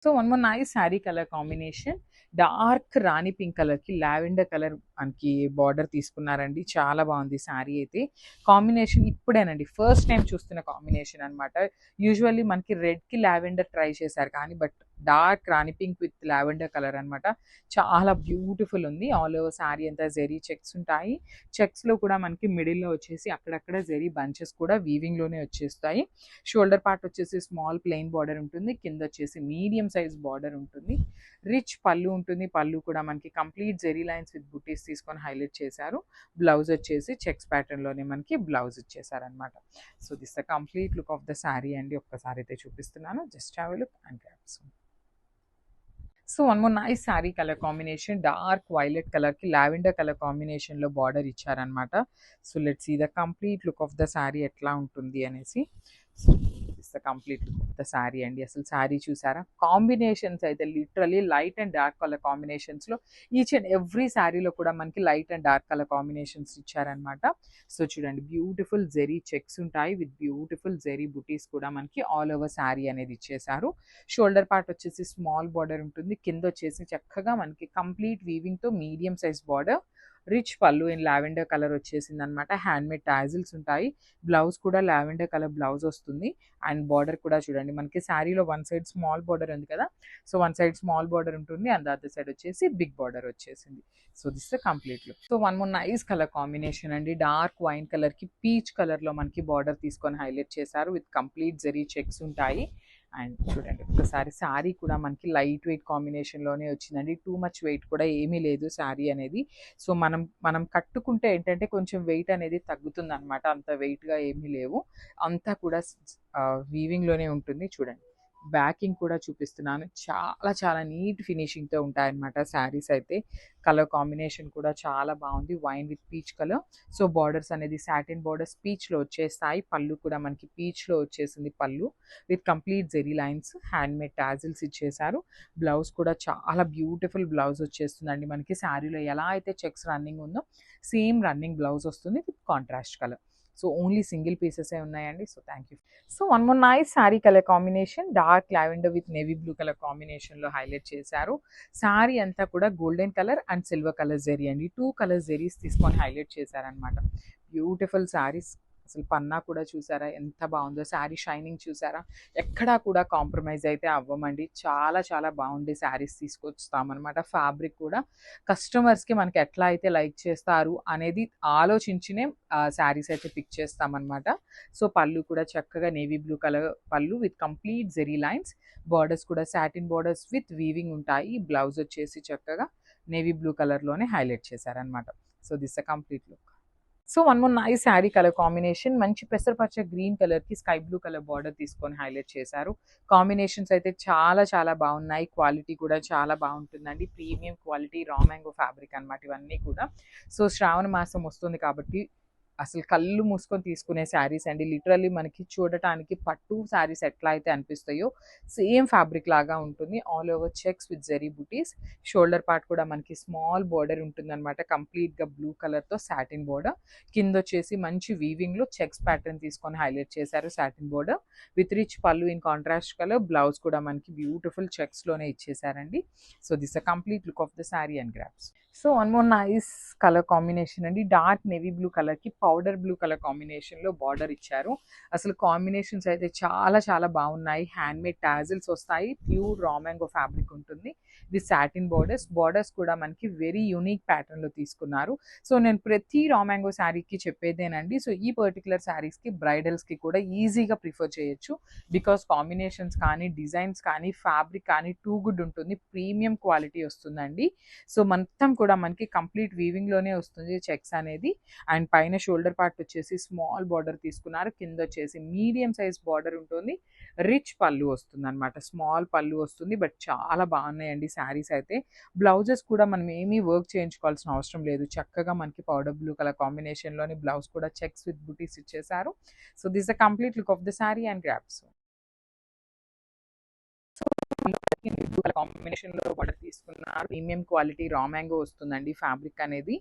So one more nice sari colour combination, dark rani pink కలర్కి lavender colour మనకి border తీసుకున్నారండి. చాలా బాగుంది శారీ అయితే. కాంబినేషన్ ఇప్పుడేనండి ఫస్ట్ టైం చూస్తున్న కాంబినేషన్ అనమాట. యూజువల్లీ మనకి రెడ్కి లావెండర్ ట్రై చేశారు కానీ but dark rani pink with lavender colour అనమాట. చాలా బ్యూటిఫుల్ ఉంది. ఆల్ ఓవర్ శారీ అంతా జెరీ చెక్స్ ఉంటాయి. చెక్స్లో కూడా మనకి మిడిల్లో వచ్చేసి అక్కడక్కడ జెరీ బంచెస్ కూడా వీవింగ్లోనే వచ్చేస్తాయి. షోల్డర్ పార్ట్ వచ్చేసి స్మాల్ ప్లెయిన్ బార్డర్ ఉంటుంది, కింద వచ్చేసి మీడియం సైజ్ బార్డర్ ఉంటుంది. రిచ్ పళ్ళు ఉంటుంది. పళ్ళు కూడా మనకి కంప్లీట్ జెరీ లైన్స్ విత్ బుటీస్ తీసుకొని హైలైట్ చేశారు. బ్లౌజ్ వచ్చేసి చెక్స్ ప్యాటర్న్లోనే మనకి బ్లౌజ్ ఇచ్చేసారనమాట. So this the complete look of the sari అండి. ఒక్కసారి అయితే చూపిస్తున్నాను, just have a look and grabs. So one more nice sari colour combination, dark violet కలర్కి లావెండర్ కలర్ కాంబినేషన్లో బార్డర్ ఇచ్చారనమాట. So let's see the complete look of the sari ఎట్లా ఉంటుంది అనేసి. So it's the complete look of the sari అండి. అసలు శారీ చూసారా, combinations అయితే literally light and dark colour కాంబినేషన్స్లో each and every శారీలో కూడా మనకి light and dark colour combinations ఇచ్చారనమాట. సో చూడండి, బ్యూటిఫుల్ జెరీ చెక్స్ ఉంటాయి విత్ బ్యూటిఫుల్ జెరీ బుటీస్ కూడా మనకి ఆల్ ఓవర్ శారీ అనేది ఇచ్చేసారు. షోల్డర్ పార్ట్ వచ్చేసి స్మాల్ బార్డర్ ఉంటుంది, కింద వచ్చేసి చక్కగా మనకి కంప్లీట్ వీవింగ్తో medium size border. Rich pallu in lavender colour వచ్చేసింది అనమాట. హ్యాండ్మేడ్ టాజిల్స్ ఉంటాయి. బ్లౌజ్ కూడా లావెండర్ కలర్ బ్లౌజ్ వస్తుంది. అండ్ బార్డర్ కూడా చూడండి, మనకి శారీలో వన్ సైడ్ స్మాల్ బార్డర్ ఉంది కదా, so one side small border ఉంటుంది అండ్ అదర్ సైడ్ వచ్చేసి బిగ్ బార్డర్ వచ్చేసింది. So this complete look. So one more nice colour combination అండి, డార్క్ వైన్ కలర్కి పీచ్ కలర్లో మనకి బార్డర్ తీసుకొని హైలైట్ చేశారు విత్ కంప్లీట్ జెరీ చెక్స్ ఉంటాయి. అండ్ చూడండి ఒకసారి శారీ కూడా మనకి లైట్ వెయిట్ కాంబినేషన్లోనే వచ్చిందండి. టూ మచ్ వెయిట్ కూడా ఏమీ లేదు శారీ అనేది. సో మనం కట్టుకుంటే ఏంటంటే కొంచెం వెయిట్ అనేది తగ్గుతుంది అనమాట. అంత వెయిట్గా ఏమీ లేవు, అంతా కూడా వీవింగ్లోనే ఉంటుంది. చూడండి బ్యాకింగ్ కూడా చూపిస్తున్నాను, చాలా చాలా నీట్ ఫినిషింగ్తో ఉంటాయన్నమాట శారీస్ అయితే. కలర్ కాంబినేషన్ కూడా చాలా బాగుంది, wine with peach colour. So borders అనేది సాటిన్ బార్డర్స్ పీచ్లో వచ్చేస్తాయి. పళ్ళు కూడా మనకి పీచ్లో వచ్చేసింది pallu with complete zari lines, handmade tassels ఇచ్చేసారు. బ్లౌజ్ కూడా చాలా బ్యూటిఫుల్ బ్లౌజ్ వచ్చేస్తుందండి మనకి. శారీలో ఎలా అయితే చెక్స్ రన్నింగ్ ఉందో సేమ్ రన్నింగ్ బ్లౌజ్ వస్తుంది with contrast colour. So only single పీసెసే ఉన్నాయండి. So thank you. So one more nice sari colour combination, dark lavender with navy blue colour కాంబినేషన్లో హైలైట్ చేశారు. శారీ అంతా కూడా golden colour and silver colour zari అండి, two colour zaris తీసుకొని highlight చేశారనమాట. బ్యూటిఫుల్ శారీస్. అసలు పన్నా కూడా చూసారా ఎంత బాగుందో, శారీ షైనింగ్ చూసారా, ఎక్కడా కూడా కాంప్రమైజ్ అయితే అవ్వమండి. చాలా చాలా బాగుండే శారీస్ తీసుకొస్తామన్నమాట. ఫ్యాబ్రిక్ కూడా కస్టమర్స్కి మనకి ఎట్లా అయితే లైక్ చేస్తారు అనేది ఆలోచించినే శారీస్ అయితే పిక్ చేస్తామన్నమాట. సో పళ్ళు కూడా చక్కగా నేవీ బ్లూ కలర్ పళ్ళు with complete zari lines, borders కూడా సాటిన్ బార్డర్స్ విత్ వీవింగ్ ఉంటాయి. బ్లౌజ్ వచ్చేసి చక్కగా నేవీ బ్లూ కలర్లోనే హైలైట్ చేశారనమాట. So this a complete look. So one more nice sari colour combination, మంచి పెసరపచ్చ గ్రీన్ కలర్కి స్కై బ్లూ కలర్ బార్డర్ తీసుకొని హైలైట్ చేశారు. కాంబినేషన్స్ అయితే చాలా చాలా బాగున్నాయి. క్వాలిటీ కూడా చాలా బాగుంటుందండి, premium quality raw mango fabric అనమాట ఇవన్నీ కూడా. సో శ్రావణ మాసం వస్తుంది కాబట్టి అసలు కళ్ళు మూసుకొని తీసుకునే శారీస్ అండి. లిటరల్లీ మనకి చూడటానికి పట్టు శారీస్ ఎట్లా అయితే అనిపిస్తాయో సేమ్ ఫ్యాబ్రిక్ లాగా ఉంటుంది. All over checks with zari butis. Shoulder part కూడా మనకి స్మాల్ బార్డర్ ఉంటుంది అనమాట, కంప్లీట్గా బ్లూ కలర్తో సాటిన్ బార్డర్. కింద వచ్చేసి మంచి వీవింగ్లో చెక్స్ ప్యాటర్న్ తీసుకొని హైలైట్ చేశారు, satin border with rich pallu in contrast colour. Blouse కూడా మనకి బ్యూటిఫుల్ చెక్స్లోనే ఇచ్చేసారండి. So this a complete look of the sari and grabs. So one more nice colour combination అండి, డార్క్ నేవీ బ్లూ కలర్కి పౌడర్ బ్లూ కలర్ కాంబినేషన్లో border ఇచ్చారు. అసలు combinations అయితే చాలా చాలా బాగున్నాయి. హ్యాండ్మేడ్ టాజిల్స్ వస్తాయి, ప్యూర్ రా మ్యాంగో ఫ్యాబ్రిక్ ఉంటుంది. ఇది సాటిన్ బార్డర్స్ కూడా మనకి వెరీ యూనిక్ ప్యాటర్న్లో తీసుకున్నారు. సో నేను ప్రతి రా మ్యాంగో శారీకి చెప్పేదేనండి. సో ఈ పర్టికులర్ శారీస్కి బ్రైడల్స్కి కూడా ఈజీగా ప్రిఫర్ చేయొచ్చు, బికాస్ కాంబినేషన్స్ కానీ డిజైన్స్ కానీ ఫ్యాబ్రిక్ కానీ టూ గుడ్ ఉంటుంది, ప్రీమియం క్వాలిటీ వస్తుందండి. సో మొత్తం కూడా మనకి కంప్లీట్ వీవింగ్లోనే వస్తుంది చెక్స్ అనేది. అండ్ పైన షోల్డర్ పార్ట్ వచ్చేసి స్మాల్ బార్డర్ తీసుకున్నారు, కింద వచ్చేసి మీడియం సైజ్ బార్డర్ ఉంటుంది. రిచ్ పళ్ళు వస్తుంది అనమాట, స్మాల్ పళ్ళు వస్తుంది. బట్ చాలా బాగున్నాయండి శారీస్ అయితే. బ్లౌజెస్ కూడా మనం ఏమీ వర్క్ చేయించుకోవాల్సిన అవసరం లేదు, చక్కగా మనకి పౌడర్ బ్లూ కలర్ కాంబినేషన్లోని బ్లౌజ్ కూడా చెక్స్ విత్ బుటీస్ ఇచ్చేసారు. So this the complete look of the sari and grabs. Combination లో బార్డర్ తీసుకున్నారు. ప్రీమియం క్వాలిటీ రా మ్యాంగో వస్తుందండి ఫ్యాబ్రిక్ అనేది.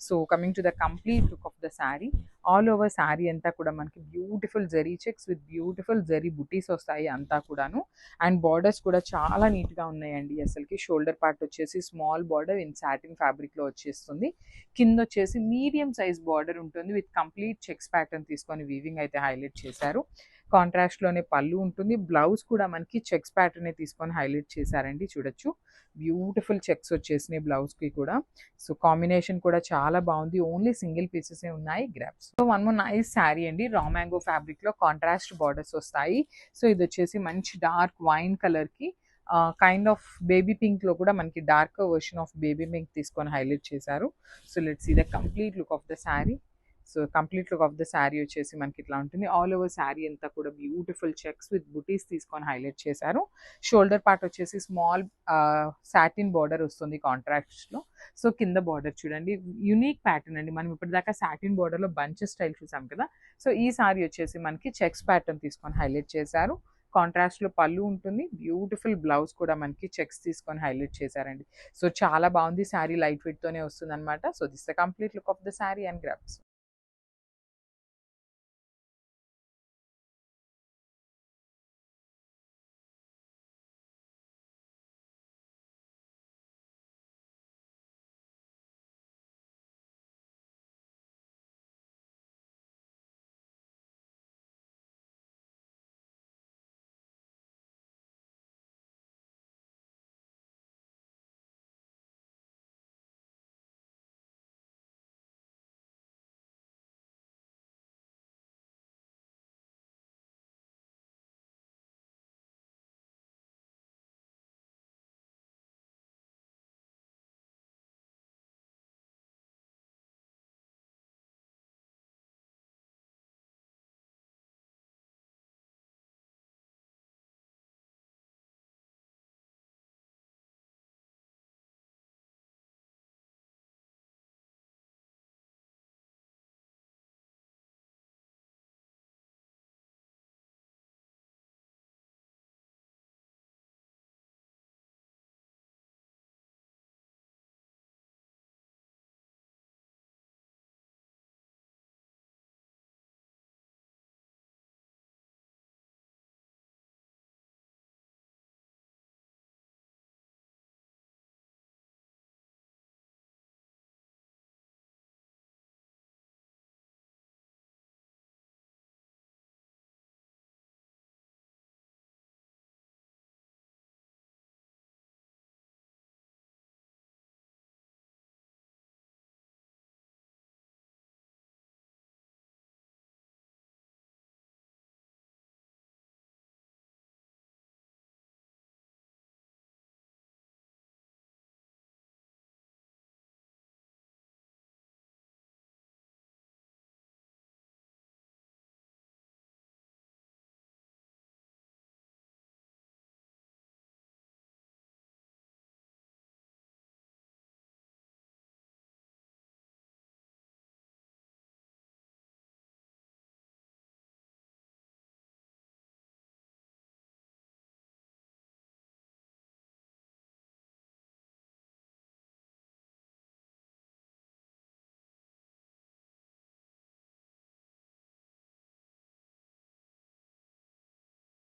So coming to the complete look of the sari, all over sari అంతా కూడా మనకి beautiful zari checks with beautiful zari బుటీస్ వస్తాయి అంతా కూడాను. అండ్ బార్డర్స్ కూడా చాలా నీట్ గా ఉన్నాయండి. అసలుకి షోల్డర్ పార్ట్ వచ్చేసి small border in satin fabric లో వచ్చేస్తుంది. కింద వచ్చేసి మీడియం సైజ్ బార్డర్ ఉంటుంది విత్ కంప్లీట్ చెక్స్ ప్యాటర్న్ తీసుకొని వీవింగ్ అయితే హైలైట్ చేశారు. కాంట్రాస్ట్ లోనే పళ్ళు ఉంటుంది. బ్లౌజ్ కూడా మనకి చెక్స్ ప్యాటర్న్ తీసుకొని హైలైట్ చేశారండి. చూడొచ్చు బ్యూటిఫుల్ చెక్స్ వచ్చేసినాయి బ్లౌజ్ కి కూడా. సో కాంబినేషన్ కూడా చాలా బాగుంది. ఓన్లీ సింగిల్ పీసెస్ ఉన్నాయి గ్రాప్స్. So one more nice sari అండి. రా మ్యాంగో ఫ్యాబ్రిక్ లో కాంట్రాస్ట్ బార్డర్స్ వస్తాయి. సో ఇది వచ్చేసి మంచి డార్క్ వైన్ కలర్ కి కైండ్ ఆఫ్ బేబీ పింక్ లో కూడా మనకి dark version of baby pink తీసుకొని హైలైట్ చేశారు. So let's see the complete look of the sari. So complete look of the sari వచ్చేసి మనకి ఇట్లా ఉంటుంది. ఆల్ ఓవర్ శారీ అంతా కూడా బ్యూటిఫుల్ చెక్స్ విత్ బుటీస్ తీసుకొని హైలైట్ చేశారు. షోల్డర్ పార్ట్ వచ్చేసి స్మాల్ సాటిన్ బార్డర్ వస్తుంది కాంట్రాస్ట్ లో. సో కింద బార్డర్ చూడండి, యూనిక్ ప్యాటర్న్ అండి. మనం ఇప్పటిదాకా సాటిన్ బార్డర్ లో బంచెస్ స్టైల్ చూసాం కదా. సో ఈ శారీ వచ్చేసి మనకి చెక్స్ ప్యాటర్న్ తీసుకొని హైలైట్ చేశారు. కాంట్రాస్ట్ లో పళ్ళు ఉంటుంది. బ్యూటిఫుల్ బ్లౌజ్ కూడా మనకి చెక్స్ తీసుకొని హైలైట్ చేశారండి. సో చాలా బాగుంది శారీ. లైట్ వెయిట్ తోనే వస్తుంది అనమాట. So this the complete look of the sari and grasp.